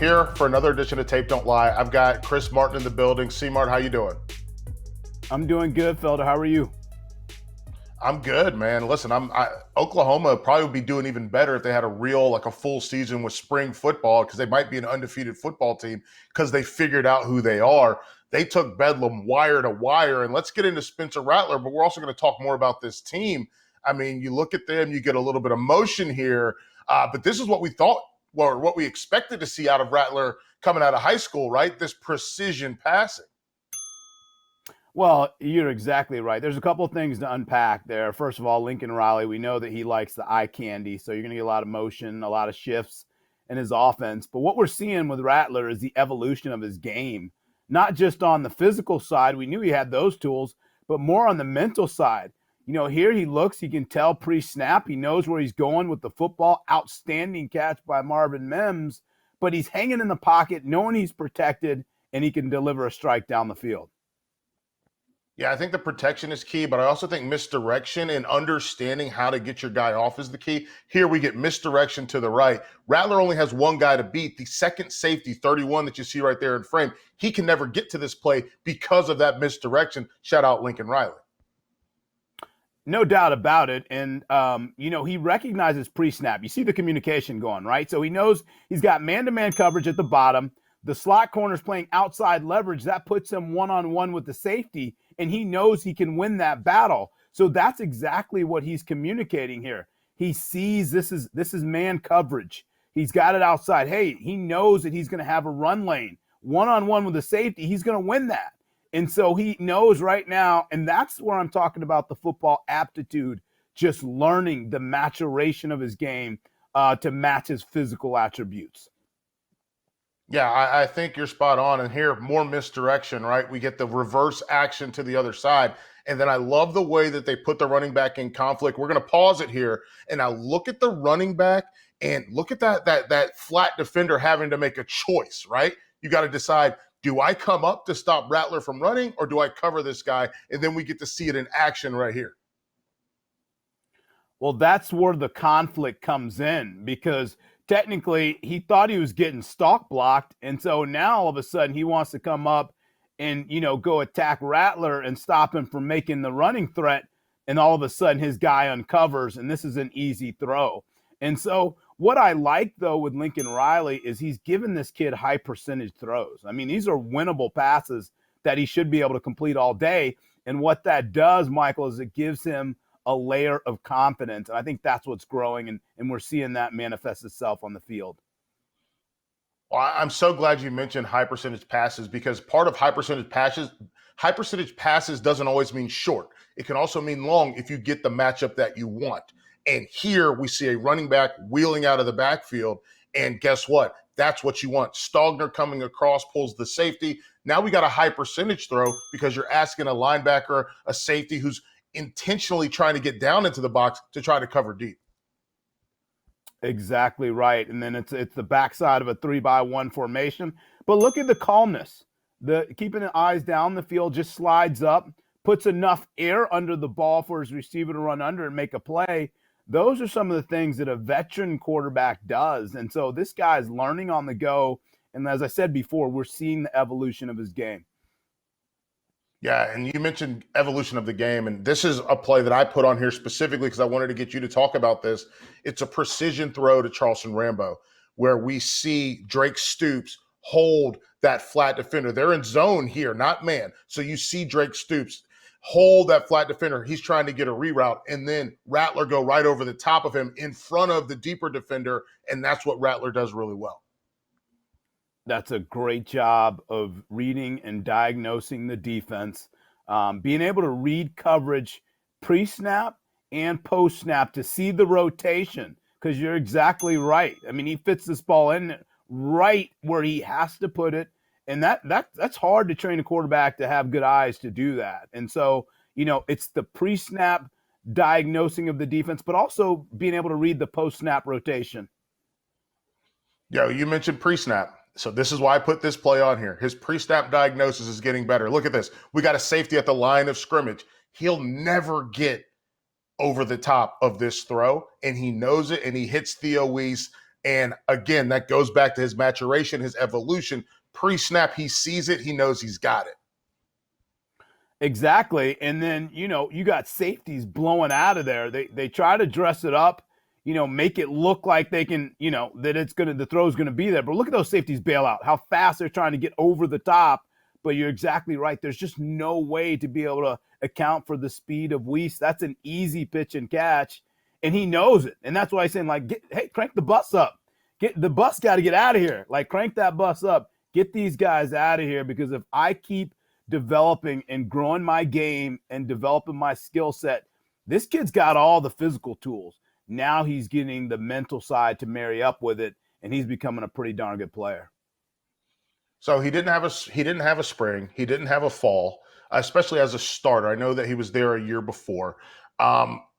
here for another edition of Tape Don't Lie. I've got Chris Martin in the building. C-Mart, how you doing? I'm doing good, Felder. How are you? I'm good, man. Listen, Oklahoma probably would be doing even better if they had a full season with spring football, because they might be an undefeated football team because they figured out who they are. They took Bedlam wire to wire, and let's get into Spencer Rattler, but we're also going to talk more about this team. I mean, you look at them, you get a little bit of motion here, but this is what we thought, or what we expected to see out of Rattler coming out of high school, right? This precision passing. Well, you're exactly right. There's a couple of things to unpack there. First of all, Lincoln Riley, we know that he likes the eye candy, so you're going to get a lot of motion, a lot of shifts in his offense. But what we're seeing with Rattler is the evolution of his game, not just on the physical side. We knew he had those tools, but more on the mental side. You know, here he looks, he can tell pre-snap. He knows where he's going with the football. Outstanding catch by Marvin Mims, but he's hanging in the pocket, knowing he's protected, and he can deliver a strike down the field. Yeah, I think the protection is key, but I also think misdirection and understanding how to get your guy off is the key. Here we get misdirection to the right. Rattler only has one guy to beat, the second safety, 31, that you see right there in frame. He can never get to this play because of that misdirection. Shout out Lincoln Riley. No doubt about it. And, he recognizes pre-snap. You see the communication going, right? So he knows he's got man-to-man coverage at the bottom. The slot corner's playing outside leverage. That puts him one-on-one with the safety, and he knows he can win that battle. So that's exactly what he's communicating here. He sees this is man coverage. He's got it outside. Hey, he knows that he's going to have a run lane. One-on-one with the safety, he's going to win that. And so he knows right now, and that's where I'm talking about the football aptitude, just learning the maturation of his game to match his physical attributes. Yeah, I think you're spot on. And here, more misdirection, right? We get the reverse action to the other side. And then I love the way that they put the running back in conflict. We're going to pause it here. And now look at the running back and look at that flat defender having to make a choice, right? You got to decide, do I come up to stop Rattler from running, or do I cover this guy? And then we get to see it in action right here. Well, that's where the conflict comes in, because technically he thought he was getting stalk blocked. And so now all of a sudden he wants to come up and, go attack Rattler and stop him from making the running threat. And all of a sudden his guy uncovers, and this is an easy throw. And so what I like, though, with Lincoln Riley is he's given this kid high percentage throws. I mean, these are winnable passes that he should be able to complete all day. And what that does, Michael, is it gives him a layer of confidence. And I think that's what's growing, and we're seeing that manifest itself on the field. Well, I'm so glad you mentioned high percentage passes, because part of high percentage passes doesn't always mean short. It can also mean long if you get the matchup that you want. And here we see a running back wheeling out of the backfield. And guess what? That's what you want. Stogner coming across, pulls the safety. Now we got a high percentage throw, because you're asking a linebacker, a safety who's intentionally trying to get down into the box to try to cover deep. Exactly right. And then it's the backside of a 3-by-1 formation. But look at the calmness. Keeping the eyes down the field, just slides up, puts enough air under the ball for his receiver to run under and make a play. Those are some of the things that a veteran quarterback does. And so this guy is learning on the go. And as I said before, we're seeing the evolution of his game. Yeah, and you mentioned evolution of the game, and this is a play that I put on here specifically because I wanted to get you to talk about this. It's a precision throw to Charleston Rambo, where we see Drake Stoops hold that flat defender. They're in zone here, not man. So you see Drake Stoops hold that flat defender. He's trying to get a reroute, and then Rattler go right over the top of him in front of the deeper defender, and that's what Rattler does really well. That's a great job of reading and diagnosing the defense, being able to read coverage pre-snap and post-snap to see the rotation, because you're exactly right. I mean, he fits this ball in right where he has to put it, and that's hard to train a quarterback to have good eyes to do that. And so, it's the pre-snap diagnosing of the defense, but also being able to read the post-snap rotation. Yo, you mentioned pre-snap. So this is why I put this play on here. His pre-snap diagnosis is getting better. Look at this. We got a safety at the line of scrimmage. He'll never get over the top of this throw, and he knows it, and he hits Theo Weiss And again, that goes back to his maturation, his evolution. Pre-snap, he sees it. He knows he's got it. Exactly. And then, you got safeties blowing out of there. They try to dress it up, make it look like they can, that the throw's going to be there. But look at those safeties bail out, how fast they're trying to get over the top. But you're exactly right. There's just no way to be able to account for the speed of Weiss. That's an easy pitch and catch. And he knows it. And that's why I'm saying, hey, crank the bus up. The bus got to get out of here. Crank that bus up. Get these guys out of here, because if I keep developing and growing my game and developing my skill set, this kid's got all the physical tools. Now he's getting the mental side to marry up with it, and he's becoming a pretty darn good player. So he didn't have a spring. He didn't have a fall, especially as a starter. I know that he was there a year before.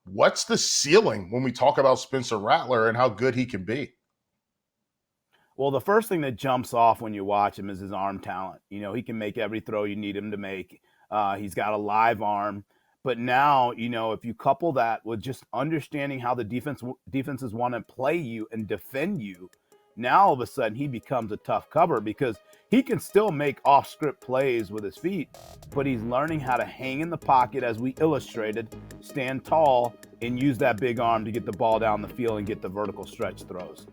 What's the ceiling when we talk about Spencer Rattler and how good he can be? Well, the first thing that jumps off when you watch him is his arm talent. He can make every throw you need him to make. He's got a live arm. But now, if you couple that with just understanding how the defenses want to play you and defend you, now all of a sudden he becomes a tough cover, because he can still make off-script plays with his feet, but he's learning how to hang in the pocket, as we illustrated, stand tall, and use that big arm to get the ball down the field and get the vertical stretch throws.